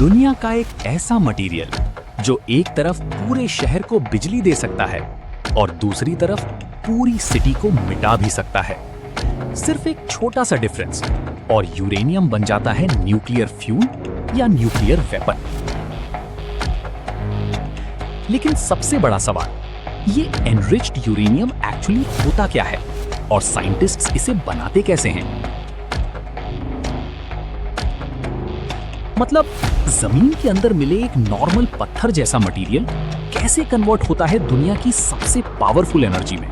दुनिया का एक ऐसा मटेरियल जो एक तरफ पूरे शहर को बिजली दे सकता है और दूसरी तरफ पूरी सिटी को मिटा भी सकता है। सिर्फ एक छोटा सा डिफरेंस और यूरेनियम बन जाता है न्यूक्लियर फ्यूल या न्यूक्लियर वेपन। लेकिन सबसे बड़ा सवाल, ये एनरिच्ड यूरेनियम एक्चुअली होता क्या है और साइंटिस्ट्स इसे बनाते कैसे हैं? मतलब जमीन के अंदर मिले एक नॉर्मल पत्थर जैसा मटेरियल कैसे कन्वर्ट होता है दुनिया की सबसे पावरफुल एनर्जी में।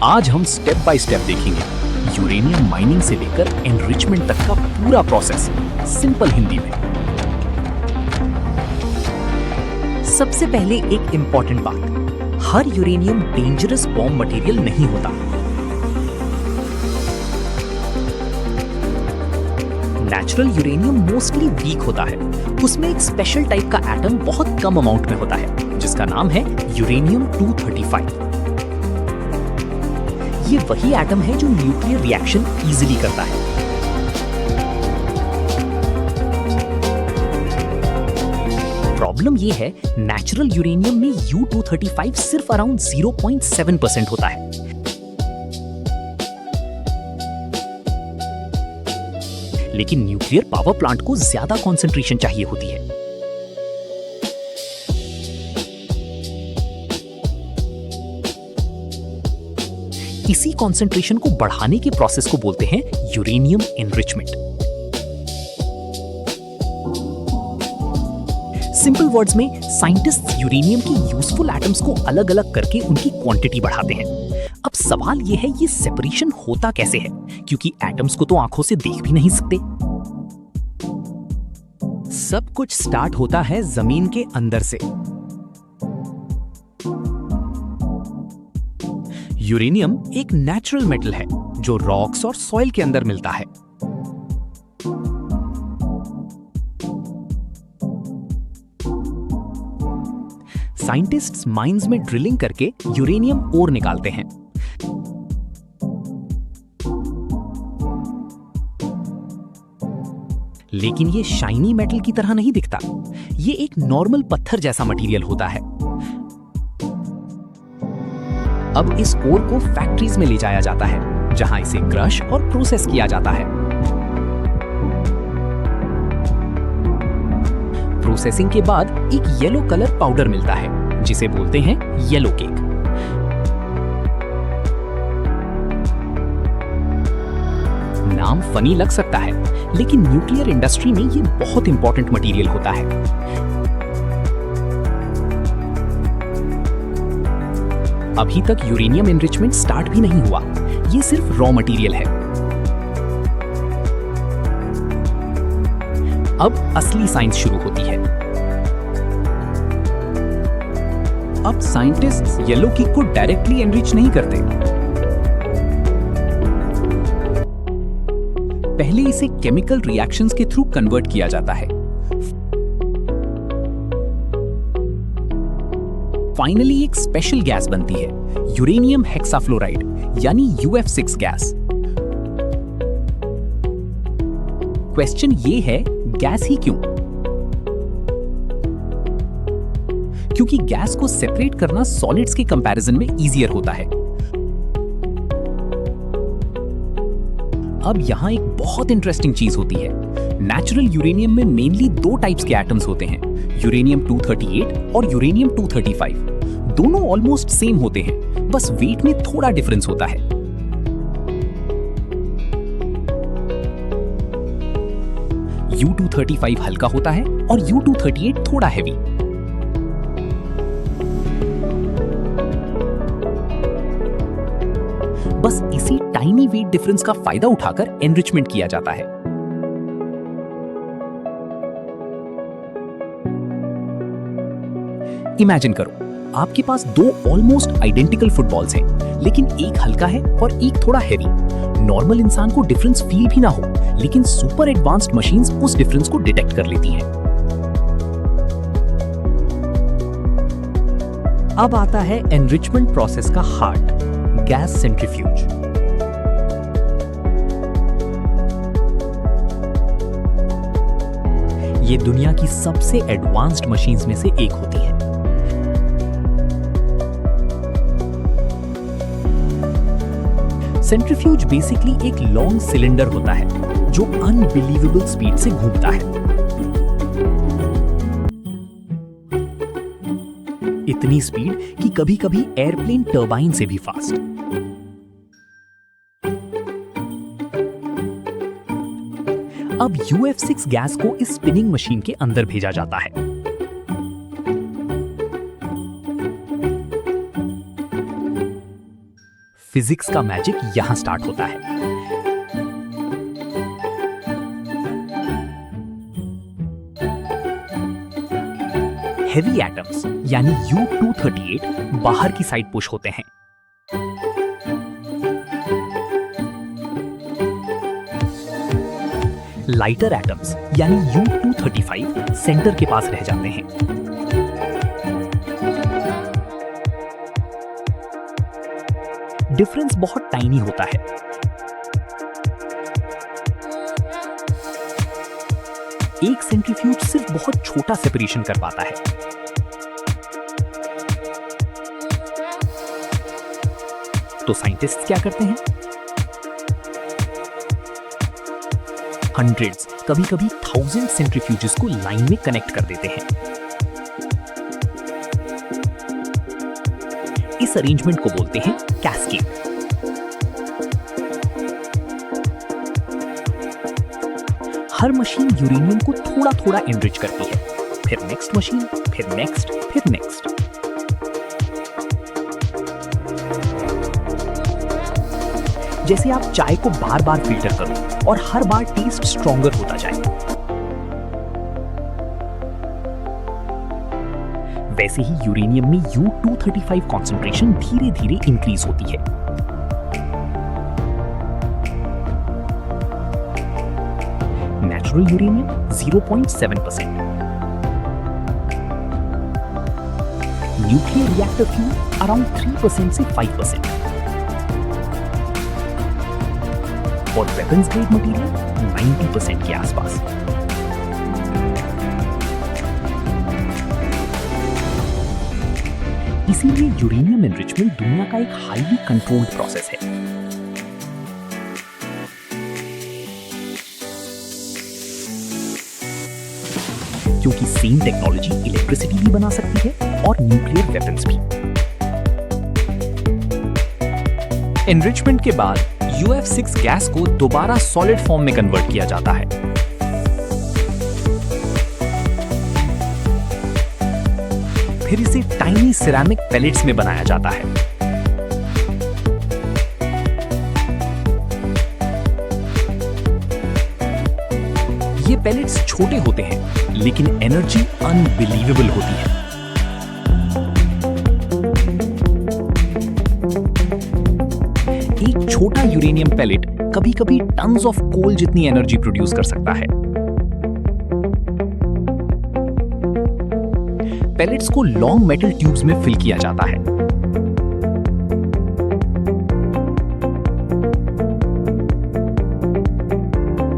आज हम स्टेप बाय स्टेप देखेंगे यूरेनियम माइनिंग से लेकर एनरिचमेंट तक का पूरा प्रोसेस सिंपल हिंदी में। सबसे पहले एक इंपॉर्टेंट बात, हर यूरेनियम डेंजरस बॉम्ब मटेरियल नहीं होता। नेचुरल यूरेनियम मोस्टली वीक होता है। उसमें एक स्पेशल टाइप का एटम बहुत कम अमाउंट में होता है जिसका नाम है यूरेनियम 235। ये वही एटम है जो न्यूक्लियर रिएक्शन इजीली करता है। प्रॉब्लम ये है, नेचुरल यूरेनियम में U235 सिर्फ अराउंड 0.7% होता है। लेकिन न्यूक्लियर पावर प्लांट को ज्यादा कंसंट्रेशन चाहिए होती है। इसी कंसंट्रेशन को बढ़ाने के प्रोसेस को बोलते हैं यूरेनियम एनरिचमेंट। सिंपल वर्ड्स में साइंटिस्ट्स यूरेनियम की यूजफुल एटम्स को अलग अलग करके उनकी क्वांटिटी बढ़ाते हैं। अब सवाल यह है, ये सेपरेशन होता कैसे है, क्योंकि एटम्स को तो आंखों से देख भी नहीं सकते। सब कुछ स्टार्ट होता है जमीन के अंदर से। यूरेनियम एक नेचुरल मेटल है जो रॉक्स और सॉइल के अंदर मिलता है। साइंटिस्ट्स माइंस में ड्रिलिंग करके यूरेनियम ओर निकालते हैं। लेकिन ये शाइनी मेटल की तरह नहीं दिखता। ये एक नॉर्मल पत्थर जैसा मटेरियल होता है। अब इस ओर को फैक्ट्रीज में ले जाया जाता है जहां इसे क्रश और प्रोसेस किया जाता है। प्रोसेसिंग के बाद एक येलो कलर पाउडर मिलता है जिसे बोलते हैं येलो केक। नाम फनी लग सकता है, लेकिन न्यूक्लियर इंडस्ट्री में ये बहुत इंपॉर्टेंट मटेरियल होता है। अभी तक यूरेनियम एनरिचमेंट स्टार्ट भी नहीं हुआ, ये सिर्फ रॉ मटेरियल है। अब असली साइंस शुरू होती है। अब साइंटिस्ट्स येलो केक को डायरेक्टली एनरिच नहीं करते। पहले इसे केमिकल रिएक्शंस के थ्रू कन्वर्ट किया जाता है। फाइनली एक स्पेशल गैस बनती है, यूरेनियम हेक्साफ्लोराइड यानी UF6 गैस। क्वेश्चन ये है, गैस ही क्यों? क्योंकि गैस को सेपरेट करना सॉलिड्स के कंपैरिजन में इजियर होता है। अब यहां एक बहुत इंटरेस्टिंग चीज होती है। नेचुरल यूरेनियम में मेनली दो टाइप्स के एटम्स होते हैं, यूरेनियम 238 और यूरेनियम 235। दोनों ऑलमोस्ट सेम होते हैं, बस वेट में थोड़ा डिफरेंस होता है। U235 हल्का होता है और U238 थोड़ा हैवी। बस इसी टाइनी वेट डिफरेंस का फायदा उठाकर एनरिचमेंट किया जाता है। इमेजिन करो, आपके पास दो ऑलमोस्ट आइडेंटिकल फुटबॉल्स हैं, लेकिन एक हल्का है और एक थोड़ा हैवी। नॉर्मल इंसान को डिफरेंस फील भी ना हो, लेकिन सुपर एडवांस्ड मशीन्स उस डिफरेंस को डिटेक्ट कर लेती हैं। अब आता है एनरिचमेंट प्रोसेस का हार्ट, गैस सेंट्रीफ्यूज। ये दुनिया की सबसे एडवांस्ड मशीन्स में से एक होती है। सेंट्रीफ्यूज बेसिकली एक लॉन्ग सिलेंडर होता है जो अनबिलीवेबल स्पीड से घूमता है। इतनी स्पीड कि कभी-कभी एयरप्लेन टरबाइन से भी फास्ट। अब UF6 गैस को इस स्पिनिंग मशीन के अंदर भेजा जाता है। फिजिक्स का मैजिक यहां स्टार्ट होता है। हेवी एटम्स यानी U-238 बाहर की साइड पुश होते हैं। लाइटर एटम्स यानी U-235 सेंटर के पास रह जाते हैं। डिफरेंस बहुत टाइनी होता है। एक सेंट्रीफ्यूज सिर्फ बहुत छोटा सेपरेशन कर पाता है। तो साइंटिस्ट क्या करते हैं? हंड्रेड्स, कभी-कभी 1000 सेंट्रीफ्यूजेस को लाइन में कनेक्ट कर देते हैं। इस अरेंजमेंट को बोलते हैं कैस्केड। हर मशीन यूरेनियम को थोड़ा-थोड़ा एनरिच करती है, फिर नेक्स्ट मशीन, फिर नेक्स्ट, फिर नेक्स्ट। जैसे आप चाय को बार-बार फिल्टर करो और हर बार टेस्ट स्ट्रॉन्गर होता जाए। वैसे ही यूरेनियम में U-235 कंसंट्रेशन धीरे-धीरे इंक्रीज होती है। Natural uranium 0.7%, nuclear reactor fuel around 3% से 5%, और वेपन्स ग्रेड मटेरियल 90% के आसपास। इसीलिए यूरेनियम एनरिचमेंट दुनिया का एक हाईली कंट्रोल्ड प्रोसेस है। क्योंकि सेम टेक्नोलॉजी इलेक्ट्रिसिटी भी बना सकती है और न्यूक्लियर वेपन्स भी। एनरिचमेंट के बाद UF6 गैस को दोबारा सॉलिड फॉर्म में कन्वर्ट किया जाता है। फिर इसे टाइनी सिरेमिक पेलेट्स में बनाया जाता है। ये पेलेट्स छोटे होते हैं, लेकिन एनर्जी अनबिलीवेबल होती है। एक छोटा यूरेनियम पेलेट कभी-कभी टन्स ऑफ कोल जितनी एनर्जी प्रोड्यूस कर सकता है। पेलेट्स को लॉन्ग मेटल ट्यूब्स में फिल किया जाता है।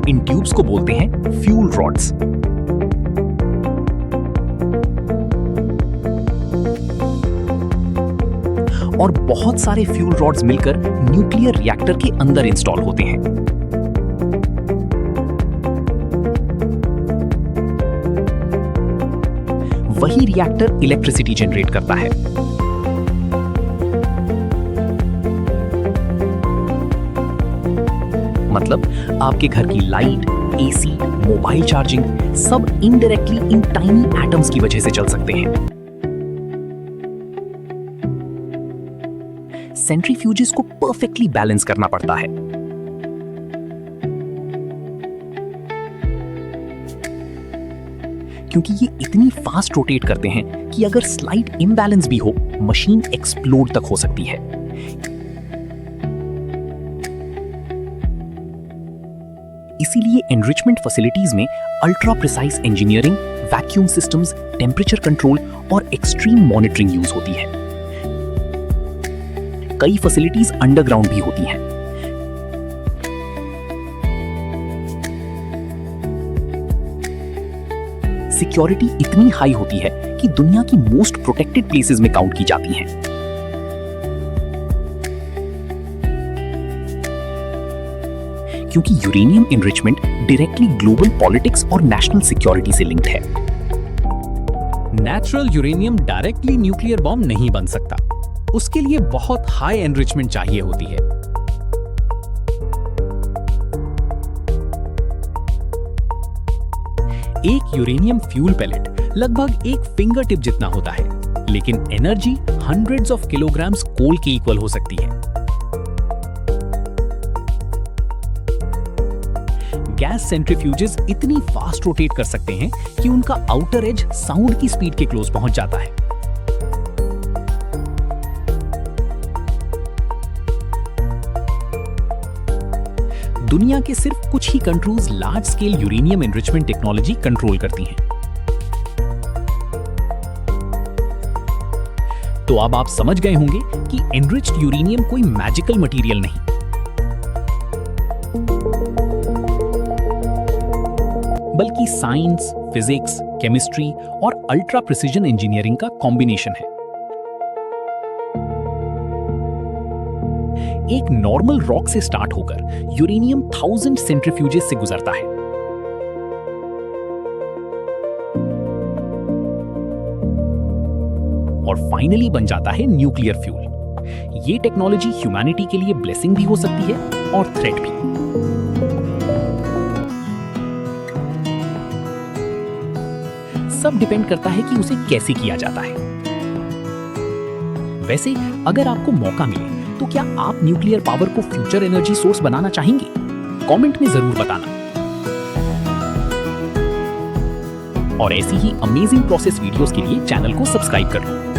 इन ट्यूब्स को बोलते हैं फ्यूल रॉड्स। और बहुत सारे फ्यूल रॉड्स मिलकर न्यूक्लियर रिएक्टर के अंदर इंस्टॉल होते हैं। वही रिएक्टर इलेक्ट्रिसिटी जनरेट करता है। मतलब आपके घर की लाइट, एसी, मोबाइल चार्जिंग सब इनडायरेक्टली इन टाइनी एटम्स की वजह से चल सकते हैं। सेंट्रीफ्यूजेस को परफेक्टली बैलेंस करना पड़ता है। क्योंकि ये इतनी फास्ट रोटेट करते हैं कि अगर स्लाइट इम्बैलेंस भी हो, मशीन एक्सप्लोड तक हो सकती है। इसीलिए एनरिचमेंट फैसिलिटीज में ultra precise engineering, vacuum systems, temperature control और एक्सट्रीम मॉनिटरिंग यूज होती है। कई फैसिलिटीज अंडरग्राउंड भी होती हैं। सिक्योरिटी इतनी हाई होती है कि दुनिया की मोस्ट प्रोटेक्टेड प्लेसेस में काउंट की जाती हैं। क्योंकि uranium enrichment directly global politics और नेशनल सिक्योरिटी से लिंक्ड है। Natural uranium directly nuclear bomb नहीं बन सकता। उसके लिए बहुत हाई एनरिचमेंट चाहिए होती है। एक यूरेनियम फ्यूल पैलेट लगभग एक फिंगर टिप जितना होता है, लेकिन energy hundreds of kilograms coal के इक्वल हो सकती है। गैस सेंट्रीफ्यूजेस इतनी फास्ट रोटेट कर सकते हैं कि उनका आउटर एज साउंड की स्पीड के क्लोज पहुंच जाता है। दुनिया के सिर्फ कुछ ही countries large scale uranium enrichment technology control करती हैं। तो अब आप समझ गए होंगे कि एनरिच्ड यूरेनियम कोई मैजिकल मटेरियल नहीं, बल्कि साइंस, फिजिक्स, केमिस्ट्री और अल्ट्रा प्रिसिजन इंजीनियरिंग का कॉम्बिनेशन है। एक नॉर्मल रॉक से स्टार्ट होकर यूरेनियम 1000 सेंट्रीफ्यूजेस से गुजरता है। और फाइनली बन जाता है न्यूक्लियर फ्यूल। ये टेक्नोलॉजी ह्यूमैनिटी के लिए ब्लेसिंग भी हो सकती है और थ्रेट भी। सब डिपेंड करता है कि उसे कैसे किया जाता है। वैसे अगर आपको मौका मिले तो क्या आप न्यूक्लियर पावर को फ्यूचर एनर्जी सोर्स बनाना चाहेंगे? कमेंट में जरूर बताना। और ऐसी ही अमेजिंग प्रोसेस वीडियोस के लिए चैनल को सब्सक्राइब कर लो।